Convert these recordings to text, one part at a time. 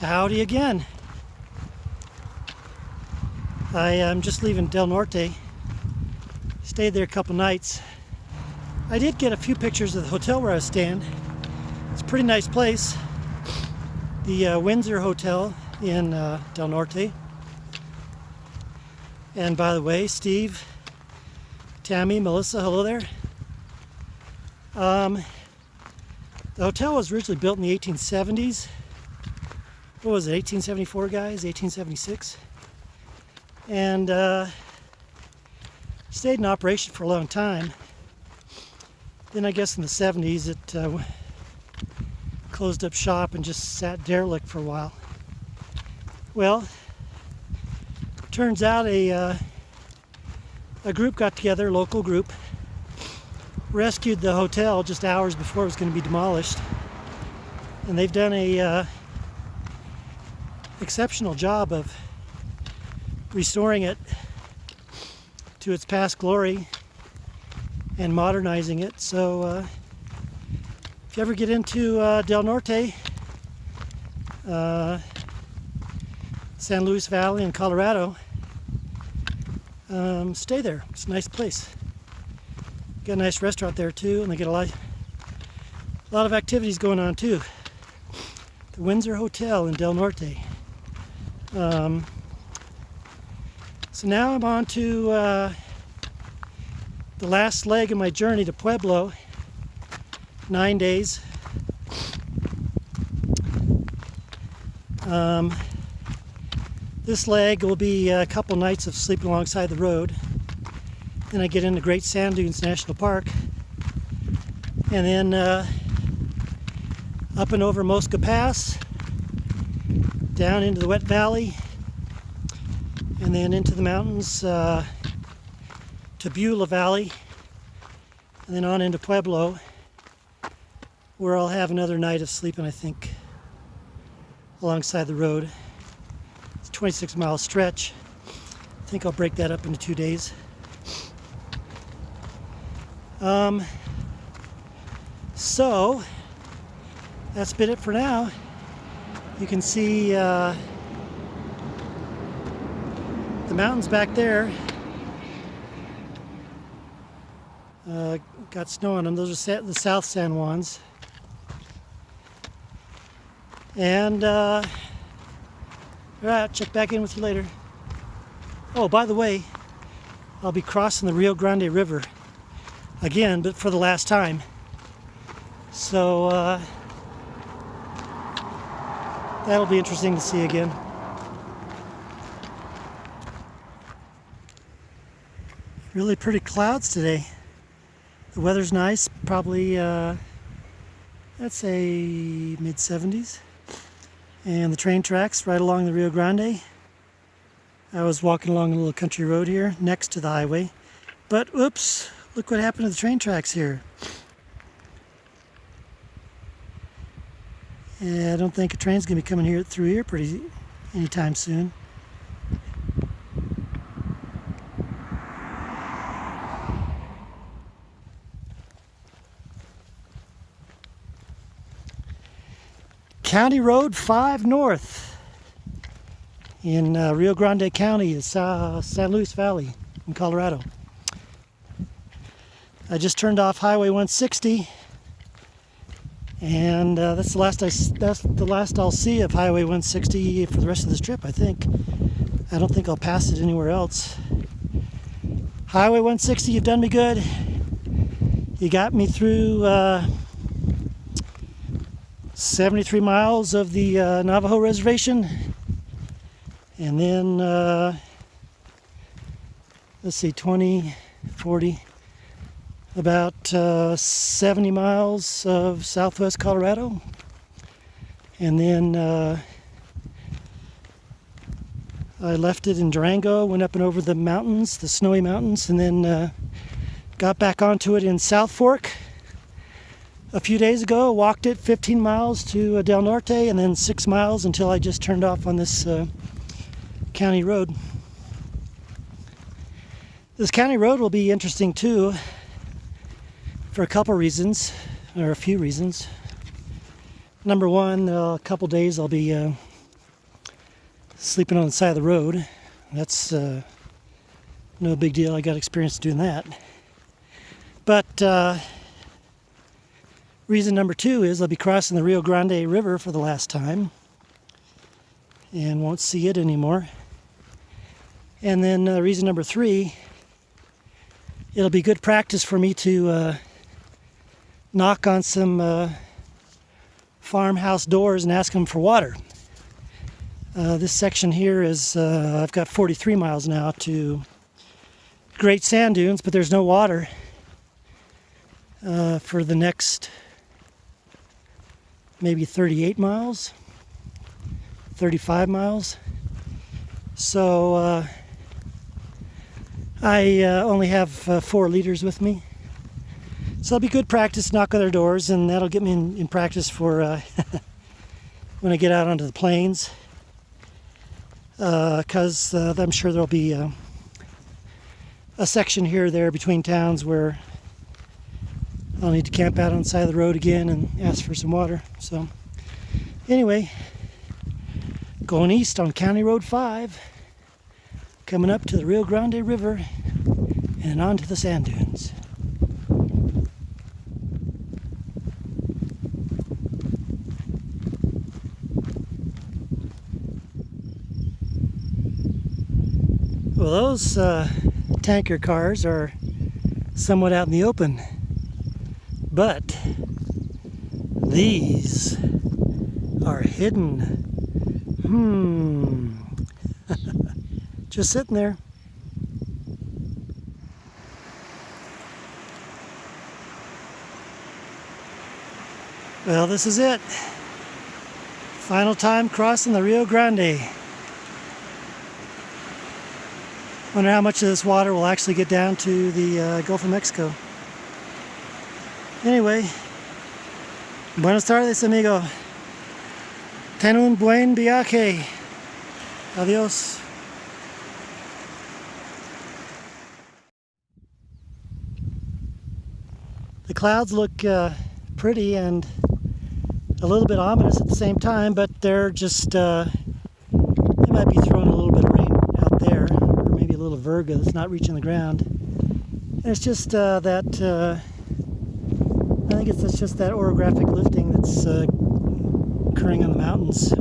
Howdy again. I am just leaving Del Norte. Stayed there a couple nights. I did get a few pictures of the hotel where I was staying. It's a pretty nice place. The Windsor Hotel in Del Norte. And by the way, Steve, Tammy, Melissa, hello there. The hotel was originally built in the 1870s. What was it, 1874, guys? 1876? And stayed in operation for a long time. Then I guess in the 70s it closed up shop and just sat derelict for a while. Well, turns out a group got together, a local group, rescued the hotel just hours before it was going to be demolished. And they've done a exceptional job of restoring it to its past glory and modernizing it. So if you ever get into Del Norte, San Luis Valley in Colorado, stay there. It's a nice place. Got a nice restaurant there too, and they get a lot of activities going on too. The Windsor Hotel in Del Norte. So now I'm on to the last leg of my journey to Pueblo. 9 days. This leg will be a couple nights of sleeping alongside the road. Then I get into Great Sand Dunes National Park. And then up and over Mosca Pass, down into the Wet Valley, and then into the mountains to Beulah Valley, and then on into Pueblo, where I'll have another night of sleeping, I think, alongside the road. It's a 26-mile stretch. I think I'll break that up into 2 days. So that's been it for now. You can see the mountains back there. Got snow on them. Those are the South San Juans. And all right, check back in with you later. Oh, by the way, I'll be crossing the Rio Grande River again, but for the last time. So that'll be interesting to see again. Really pretty clouds today. The weather's nice, probably let's say mid-70s. And the train tracks right along the Rio Grande. I was walking along a little country road here next to the highway. But oops, look what happened to the train tracks here. Yeah, I don't think a train's gonna be coming here through here anytime soon. County Road 5 North in Rio Grande County, San Luis Valley in Colorado. I just turned off Highway 160, and that's the last I'll see of Highway 160 for the rest of this trip, I think. I don't think I'll pass it anywhere else. Highway 160, you've done me good. You got me through 73 miles of the Navajo Reservation, and then let's see, 20, 40, about 70 miles of southwest Colorado, and then I left it in Durango, went up and over the mountains, the snowy mountains, and then got back onto it in South Fork a few days ago. Walked it 15 miles to Del Norte, and then 6 miles until I just turned off on this county road. This county road will be interesting too, for a couple reasons, or a few reasons. Number one, a couple days I'll be sleeping on the side of the road. That's no big deal. I got experience doing that. But reason number 2 is I'll be crossing the Rio Grande River for the last time and won't see it anymore. And then reason number 3, it'll be good practice for me to knock on some farmhouse doors and ask them for water. This section here is, I've got 43 miles now to Great Sand Dunes, but there's no water for the next maybe 38 miles, 35 miles. So I only have 4 liters with me. So it'll be good practice, knock on their doors, and that'll get me in practice for when I get out onto the plains. Because I'm sure there'll be a section here or there between towns where I'll need to camp out on the side of the road again and ask for some water. So anyway, going east on County Road 5, coming up to the Rio Grande River and onto the sand dunes. Well, those tanker cars are somewhat out in the open, but these are hidden. Just sitting there. Well, this is it. Final time crossing the Rio Grande. Wonder how much of this water will actually get down to the Gulf of Mexico. Anyway, buenas tardes, amigo. Ten un buen viaje. Adios. The clouds look pretty and a little bit ominous at the same time, but they're just, they might be throwing a little bit of rain out there, or maybe a little virga that's not reaching the ground. And it's just that, I think it's just that orographic lifting that's occurring on the mountains.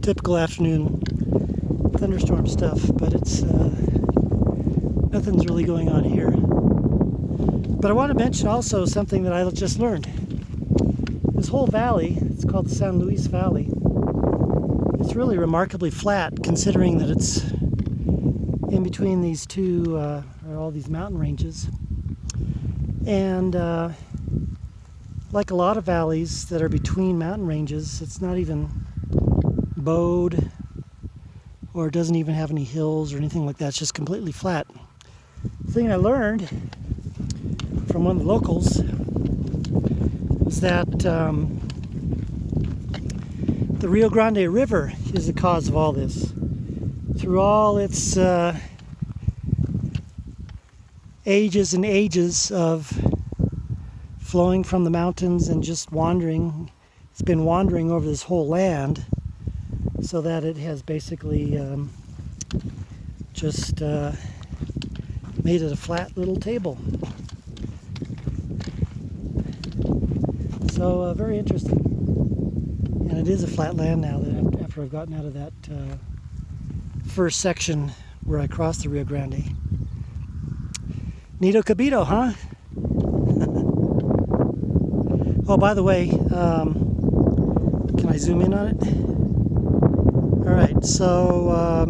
Typical afternoon thunderstorm stuff, but it's nothing's really going on here. But I want to mention also something that I just learned. This whole valley, it's called the San Luis Valley, it's really remarkably flat considering that it's in between these two, or all these mountain ranges. And like a lot of valleys that are between mountain ranges, it's not even bowed or doesn't even have any hills or anything like that. It's just completely flat. The thing I learned from one of the locals was that the Rio Grande River is the cause of all this. Through all its ages and ages of flowing from the mountains and just wandering, it's been wandering over this whole land, so that it has basically just made it a flat little table. So very interesting. And it is a flat land now that after I've gotten out of that first section where I crossed the Rio Grande. Nito Cabito, huh? Oh, by the way, can I zoom in on it? Alright, so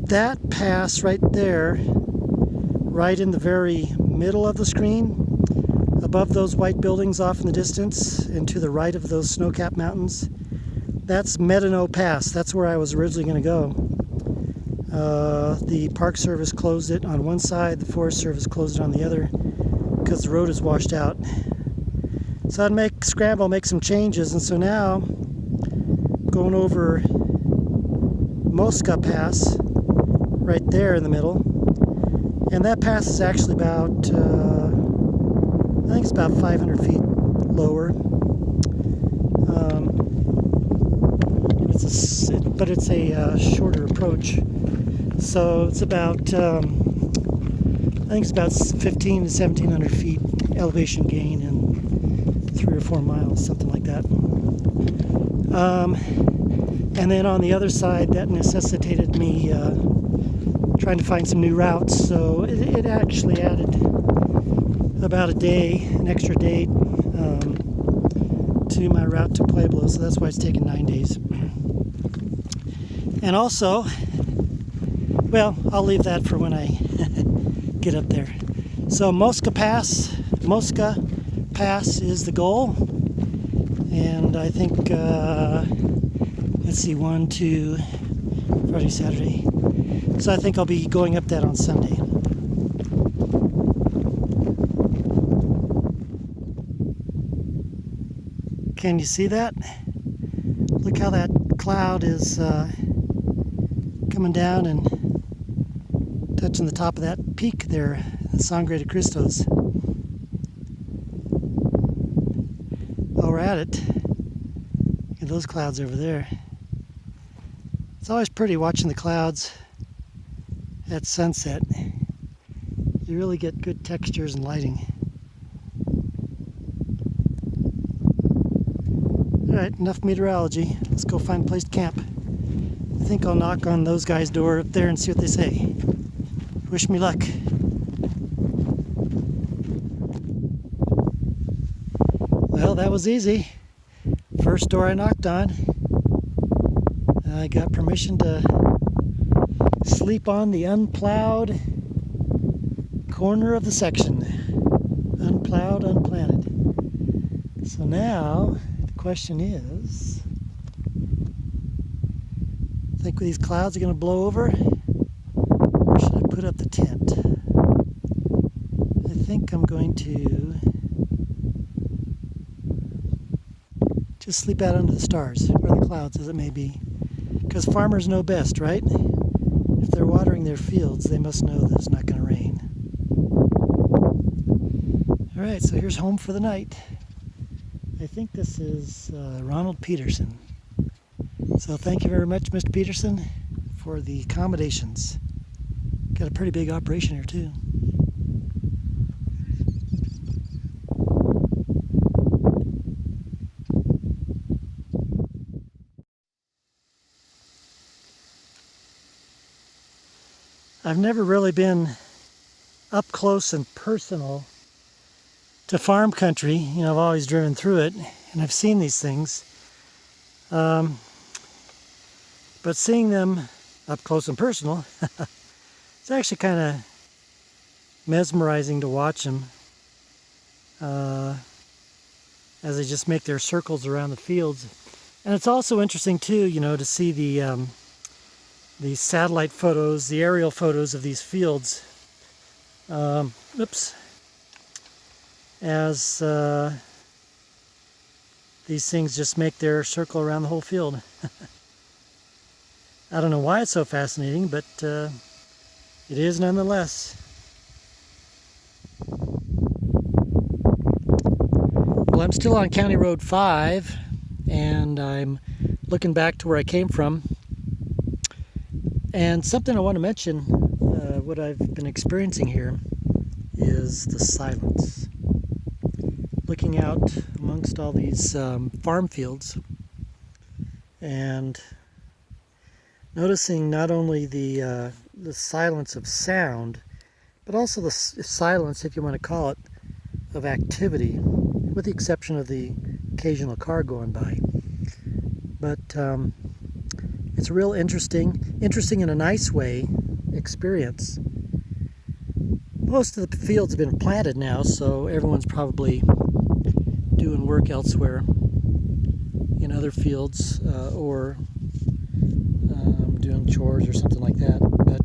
that pass right there, right in the very middle of the screen, above those white buildings off in the distance and to the right of those snow-capped mountains, that's Medano Pass. That's where I was originally going to go. The Park Service closed it on one side, the Forest Service closed it on the other because the road is washed out. So I'd make some changes, and so now going over Mosca Pass right there in the middle, and that pass is actually about I think it's about 500 feet lower, but but it's a shorter approach. So it's about, I think it's about 15 to 1700 feet elevation gain in 3 or 4 miles, something like that. And then on the other side, that necessitated me trying to find some new routes. So it actually added about a day, an extra day to my route to Pueblo. So that's why it's taken 9 days. And also, well, I'll leave that for when I get up there. So Mosca Pass is the goal. And I think, let's see, 1, 2, Friday, Saturday. So I think I'll be going up that on Sunday. Can you see that? Look how that cloud is coming down and touching the top of that peak there, the Sangre de Cristos. While we're at it, look at those clouds over there. It's always pretty watching the clouds at sunset. You really get good textures and lighting. Alright, enough meteorology. Let's go find a place to camp. I think I'll knock on those guys' door up there and see what they say. Wish me luck. Well, that was easy. First door I knocked on. I got permission to sleep on the unplowed corner of the section. Unplowed, unplanted. So now, the question is, think these clouds are going to blow over? Or should I put up the tent? I think I'm going to just sleep out under the stars, or the clouds as it may be. Because farmers know best, right? If they're watering their fields, they must know that it's not going to rain. Alright, so here's home for the night. I think this is Ronald Peterson. So thank you very much, Mr. Peterson, for the accommodations. Got a pretty big operation here too. I've never really been up close and personal to farm country. You know, I've always driven through it and I've seen these things. But seeing them up close and personal, it's actually kind of mesmerizing to watch them as they just make their circles around the fields. And it's also interesting too, you know, to see the satellite photos, the aerial photos of these fields. As these things just make their circle around the whole field. I don't know why it's so fascinating, but it is nonetheless. Well, I'm still on County Road 5, and I'm looking back to where I came from. And something I want to mention, what I've been experiencing here, is the silence. Looking out amongst all these farm fields and noticing not only the silence of sound, but also the silence, if you want to call it, of activity, with the exception of the occasional car going by. But it's a real interesting in a nice way, experience. Most of the fields have been planted now, so everyone's probably doing work elsewhere in other fields or doing chores or something like that. But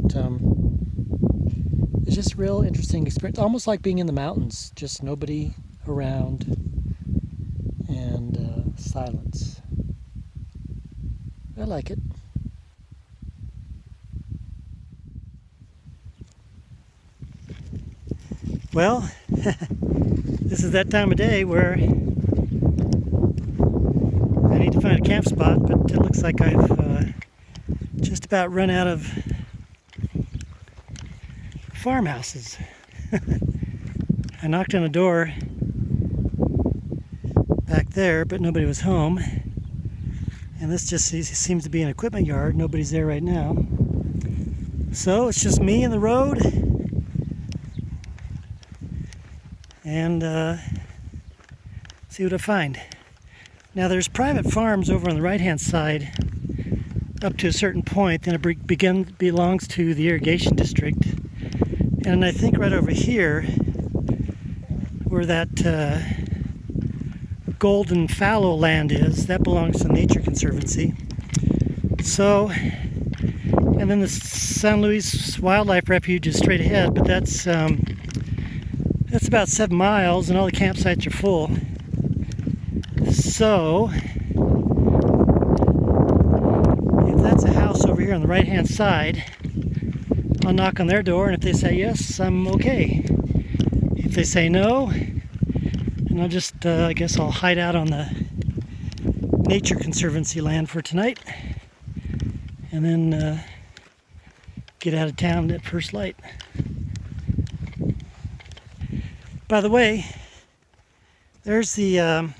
it's just a real interesting experience, almost like being in the mountains, just nobody around and silence. I like it. Well, this is that time of day where I need to find a camp spot, but it looks like I've just about run out of farmhouses. I knocked on a door back there, but nobody was home. And this just seems to be an equipment yard. Nobody's there right now. So it's just me and the road. And see what I find. Now there's private farms over on the right-hand side up to a certain point. Then it belongs to the irrigation district. And I think right over here, where that golden fallow land is, that belongs to the Nature Conservancy. So, and then the San Luis Wildlife Refuge is straight ahead, but that's about 7 miles, and all the campsites are full. So, if that's a house over here on the right-hand side, I'll knock on their door, and if they say yes, I'm okay. If they say no, and I'll just, I guess I'll hide out on the Nature Conservancy land for tonight, and then get out of town at first light. By the way, there's the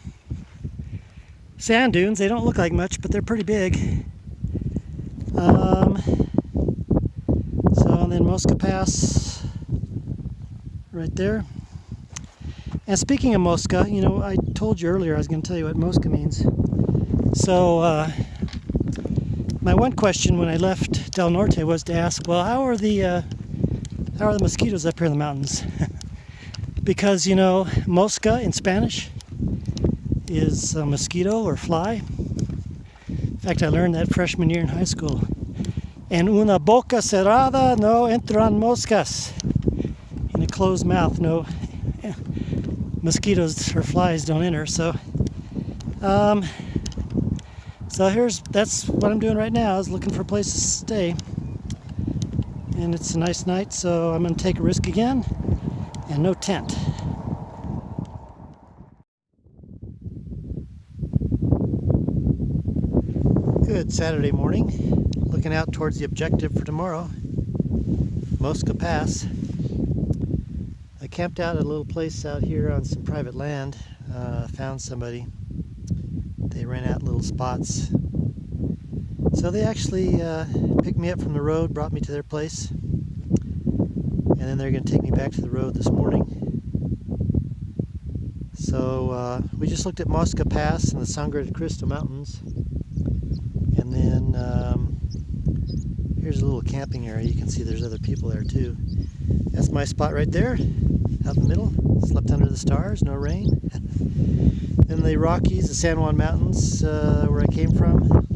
sand dunes. They don't look like much, but they're pretty big. And then Mosca Pass right there. And speaking of Mosca, you know, I told you earlier I was going to tell you what Mosca means. So my one question when I left Del Norte was to ask, well, how are the mosquitoes up here in the mountains? Because, you know, mosca in Spanish is a mosquito or fly. In fact, I learned that freshman year in high school. En una boca cerrada no entran moscas. In a closed mouth, no mosquitoes or flies don't enter. So, that's what I'm doing right now, is looking for a place to stay. And it's a nice night, so I'm going to take a risk again, and no tent. Good Saturday morning. Looking out towards the objective for tomorrow, Mosca Pass. I camped out at a little place out here on some private land. Found somebody. They ran out little spots. So they actually picked me up from the road, brought me to their place, and then they're going to take me back to the road this morning. So we just looked at Mosca Pass and the Sangre de Cristo Mountains. And then here's a little camping area. You can see there's other people there too. That's my spot right there, out in the middle. Slept under the stars, no rain. Then the Rockies, the San Juan Mountains, where I came from.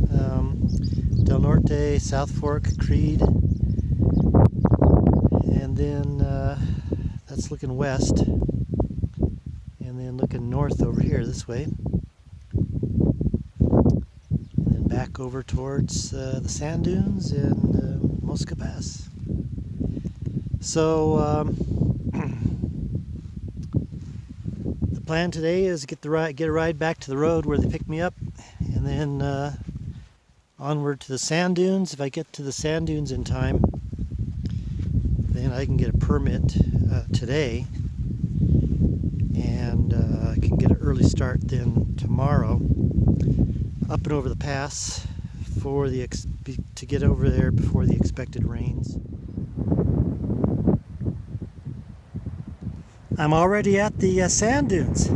Del Norte, South Fork, Creed. And then that's looking west. And then looking north over here this way. Back over towards the sand dunes and Mosca Pass. So the plan today is get a ride back to the road where they picked me up, and then onward to the sand dunes. If I get to the sand dunes in time, then I can get a permit today, and I can get an early start then tomorrow. Up and over the pass to get over there before the expected rains. I'm already at the sand dunes.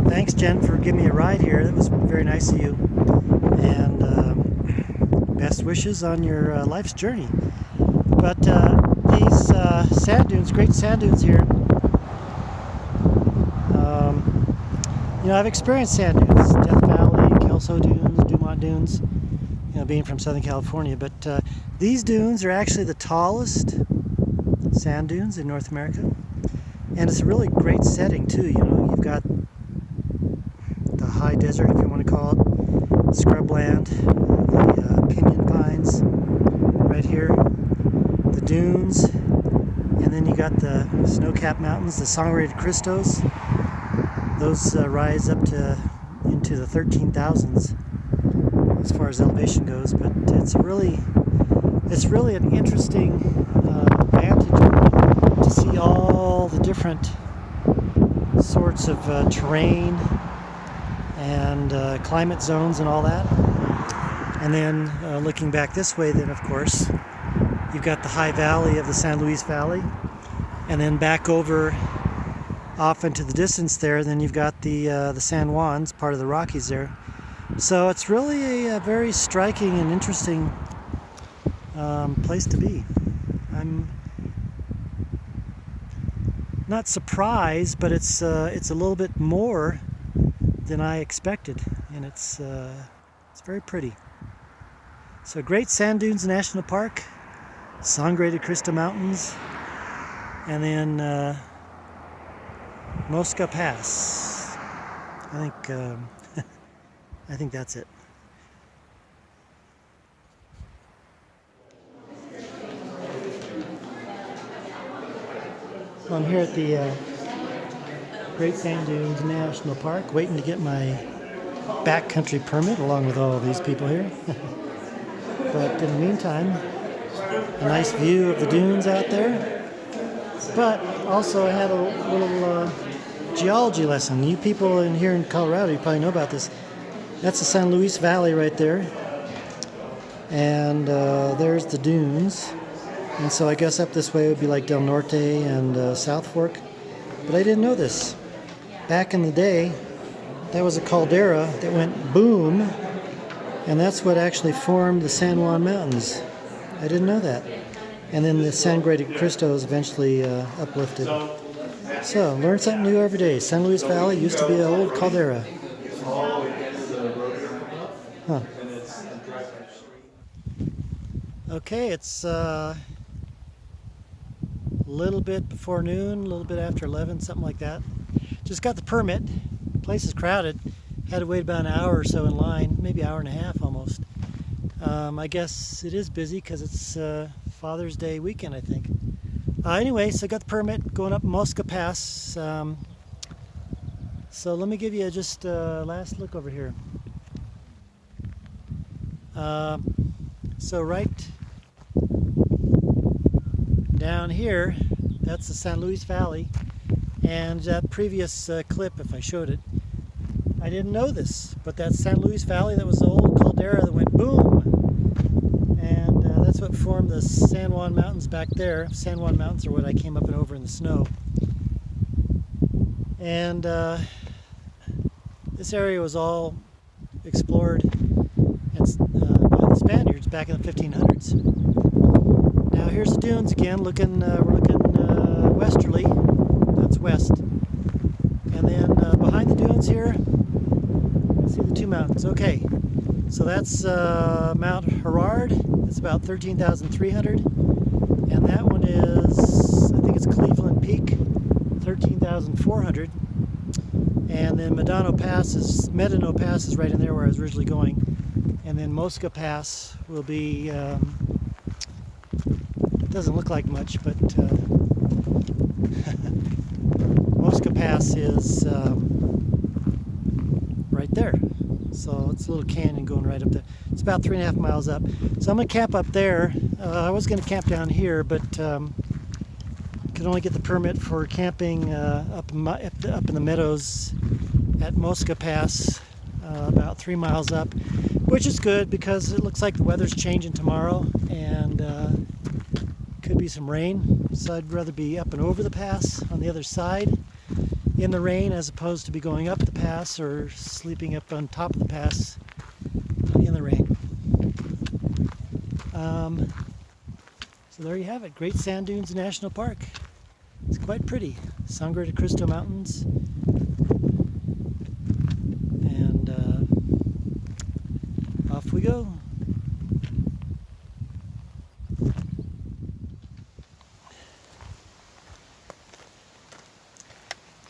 Thanks, Jen, for giving me a ride here. That was very nice of you. And best wishes on your life's journey. But these sand dunes, great sand dunes here. You know, I've experienced sand dunes, Death Valley, Kelso Dunes, Dumont Dunes, you know, being from Southern California. But these dunes are actually the tallest sand dunes in North America. And it's a really great setting too, you know. You've got the high desert, if you want to call it, scrubland, the pinyon pines right here, the dunes, and then you got the snow-capped mountains, the Sangre de Cristos. Those rise up to into the 13,000s. as far as elevation goes, but it's really an interesting vantage point to see all the different sorts of terrain and climate zones and all that. And then looking back this way, then of course you've got the high valley of the San Luis Valley, and then back over off into the distance there, then you've got the San Juans, part of the Rockies there. So it's really a very striking and interesting place to be. I'm not surprised, but it's a little bit more than I expected, and it's very pretty. So Great Sand Dunes National Park, Sangre de Cristo Mountains, and then Mosca Pass. I think that's it. So I'm here at the Great Sand Dunes National Park, waiting to get my backcountry permit along with all of these people here. But in the meantime, a nice view of the dunes out there. But also I had a little geology lesson. You people in here in Colorado, you probably know about this. That's the San Luis Valley right there. And there's the dunes. And so I guess up this way would be like Del Norte and South Fork. But I didn't know this. Back in the day, that was a caldera that went boom, and that's what actually formed the San Juan Mountains. I didn't know that. And then the Sangre de Cristo is eventually uplifted. So, learn something new every day. San Luis Valley used to be an old caldera. Huh. Okay, it's a little bit before noon, a little bit after 11, something like that. Just got the permit. Place is crowded. Had to wait about an hour or so in line, maybe an hour and a half almost. I guess it is busy because it's Father's Day weekend, I think. Anyway, so I got the permit going up Mosca Pass. So let me give you just a last look over here. So right down here, that's the San Luis Valley. And that previous clip, if I showed it, I didn't know this, but that San Luis Valley, that was the old caldera that went boom. And that's what formed the San Juan Mountains back there. San Juan Mountains are what I came up and over in the snow. And this area was all explored by the Spaniards back in the 1500s. Now here's the dunes again, we're looking westerly. That's west. And then behind the dunes here, see the two mountains. Okay, so that's Mount Herard. It's about 13,300. And that one is, I think it's Cleveland Peak, 13,400. And then Medano Pass is right in there where I was originally going. And then Mosca Pass will be, it doesn't look like much, but Mosca Pass is right there. So it's a little canyon going right up there. It's about 3.5 miles up. So I'm going to camp up there. I was going to camp down here, but could only get the permit for camping up in the meadows at Mosca Pass, about 3 miles up, which is good because it looks like the weather's changing tomorrow and could be some rain. So I'd rather be up and over the pass on the other side in the rain as opposed to be going up the pass or sleeping up on top of the pass in the rain. So there you have it, Great Sand Dunes National Park. It's quite pretty. Sangre de Cristo Mountains. And off we go.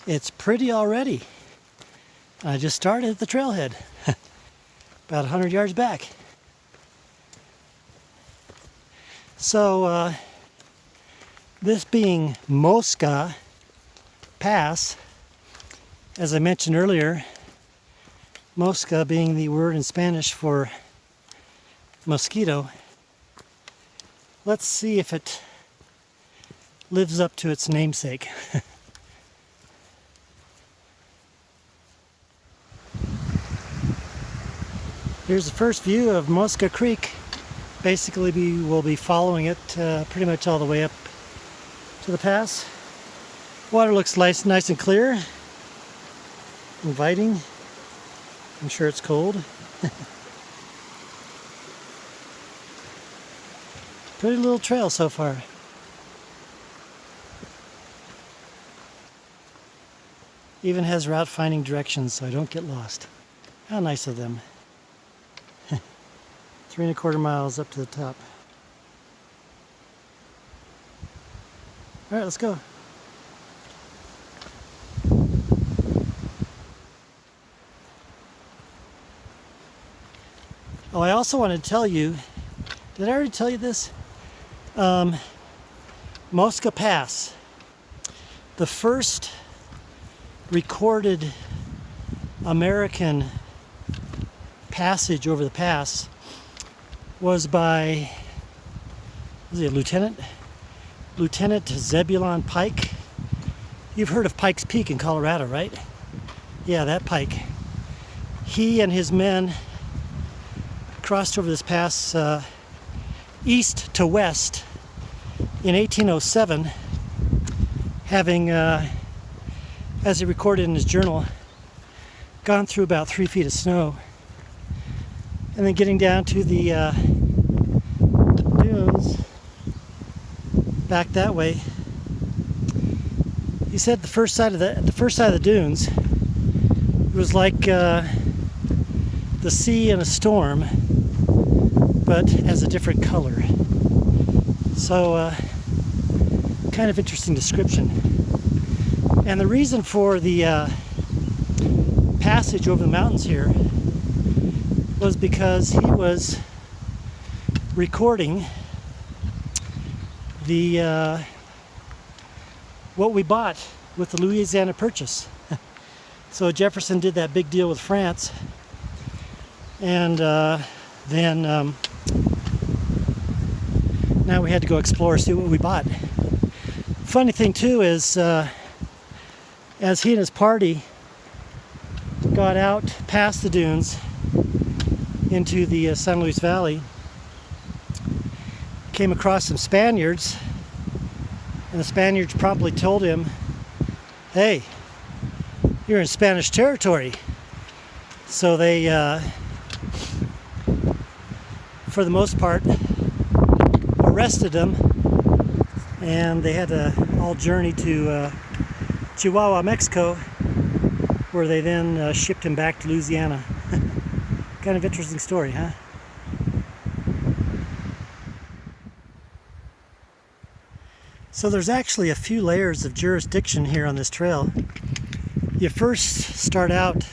It's pretty already. I just started at the trailhead, about 100 yards back. So this being Mosca Pass, as I mentioned earlier, Mosca being the word in Spanish for mosquito. Let's see if it lives up to its namesake. Here's the first view of Mosca Creek. Basically, we will be following it pretty much all the way up to the pass. Water looks nice and clear, inviting. I'm sure it's cold. Pretty little trail so far. Even has route finding directions so I don't get lost. How nice of them. 3¼ miles up to the top. All right, let's go. Oh, I also wanted to tell you, did I already tell you this? Mosca Pass, the first recorded American passage over the pass was by, was he a lieutenant? Lieutenant Zebulon Pike. You've heard of Pike's Peak in Colorado, right? Yeah, that Pike. He and his men crossed over this pass east to west in 1807, having, as he recorded in his journal, gone through about 3 feet of snow, and then getting down to the dunes back that way. He said the first side of the dunes, it was like the sea in a storm, but as a different color. So, kind of interesting description. And the reason for the passage over the mountains here was because he was recording the what we bought with the Louisiana Purchase. So Jefferson did that big deal with France, and then now we had to go explore, see what we bought. Funny thing too is, as he and his party got out past the dunes into the San Luis Valley, came across some Spaniards, and the Spaniards promptly told him, "Hey, you're in Spanish territory." So they, for the most part, arrested him, and they had to all journey to Chihuahua, Mexico, where they then shipped him back to Louisiana. Kind of interesting story, huh? So there's actually a few layers of jurisdiction here on this trail. You first start out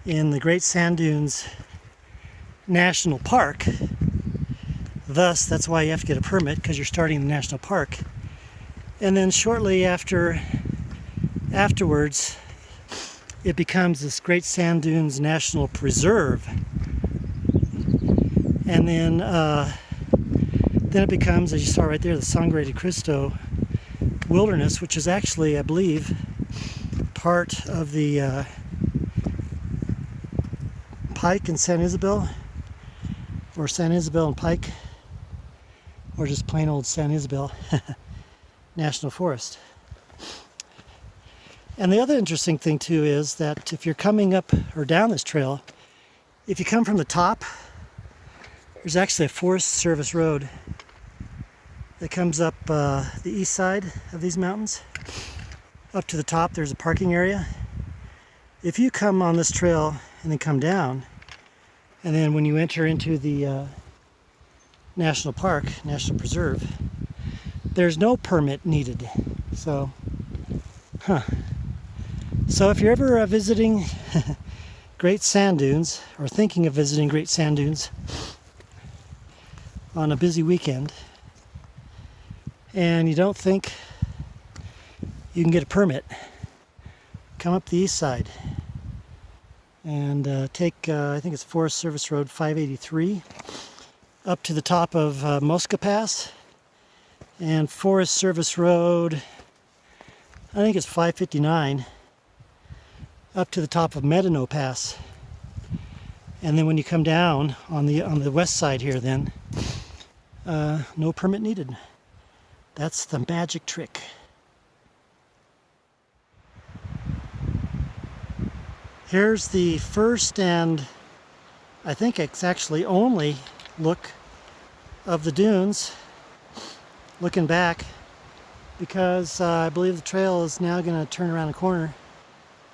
in the Great Sand Dunes National Park. Thus, that's why you have to get a permit, because you're starting in the national park. And then shortly afterwards, it becomes this Great Sand Dunes National Preserve. And then it becomes, as you saw right there, the Sangre de Cristo Wilderness, which is actually, I believe, part of the Pike and San Isabel, or San Isabel and Pike, or just plain old San Isabel National Forest. And the other interesting thing too is that if you're coming up or down this trail, if you come from the top, there's actually a Forest Service road that comes up the east side of these mountains. Up to the top there's a parking area. If you come on this trail and then come down, and then when you enter into the National Park, National Preserve, there's no permit needed. So, So if you're ever visiting Great Sand Dunes, or thinking of visiting Great Sand Dunes on a busy weekend, and you don't think you can get a permit, come up the east side. and take, I think it's Forest Service Road 583, up to the top of Mosca Pass, and Forest Service Road, I think it's 559, up to the top of Medino Pass. And then when you come down on the west side here, then no permit needed. That's the magic trick. Here's the first and I think it's actually only look of the dunes looking back, because I believe the trail is now going to turn around a corner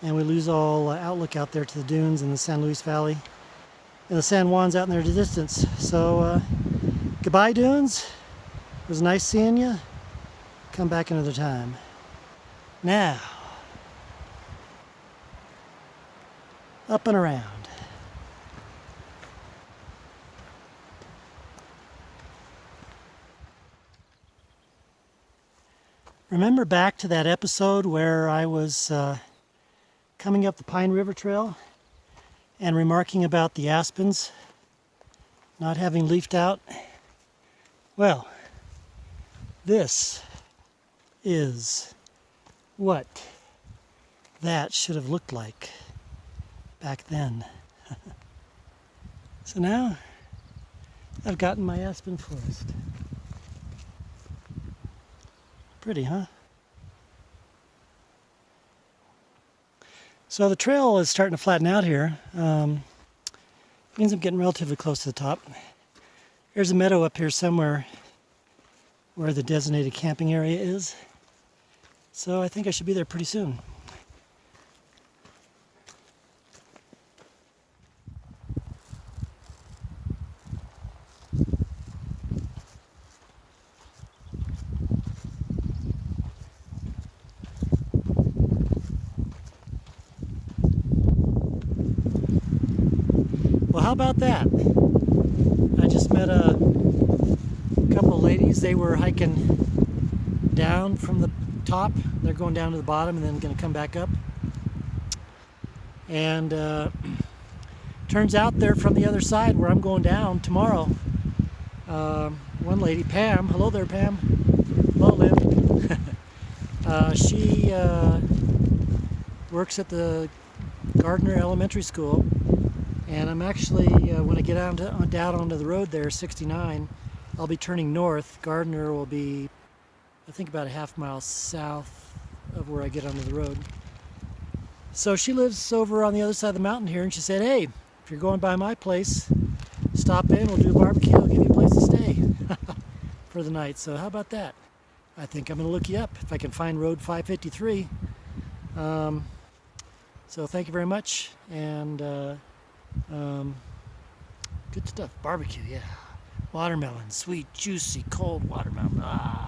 and we lose all outlook out there to the dunes and the San Luis Valley and the San Juans out in the distance. So goodbye, dunes. It was nice seeing you. Come back another time. Now, up and around. Remember back to that episode where I was coming up the Pine River Trail and remarking about the aspens not having leafed out? Well, this is what that should have looked like back then. So now I've gotten my aspen forest. Pretty, huh? So the trail is starting to flatten out here. Means I'm getting relatively close to the top. There's a meadow up here somewhere where the designated camping area is. So I think I should be there pretty soon. Well, how about that? I just met a couple of ladies. They were hiking down from the top. They're going down to the bottom and then going to come back up. And turns out they're from the other side where I'm going down tomorrow. One lady, Pam. Hello there, Pam. Hello, Lynn. She works at the Gardner Elementary School. And I'm actually, when I get down onto the road there, 69, I'll be turning north. Gardner will be, I think, about a half mile south of where I get onto the road. So she lives over on the other side of the mountain here, and she said, hey, if you're going by my place, stop in, we'll do a barbecue, I'll give you a place to stay for the night. So how about that? I think I'm going to look you up if I can find Road 553. So thank you very much, and good stuff. Barbecue, yeah. Watermelon, sweet, juicy, cold watermelon. Ah.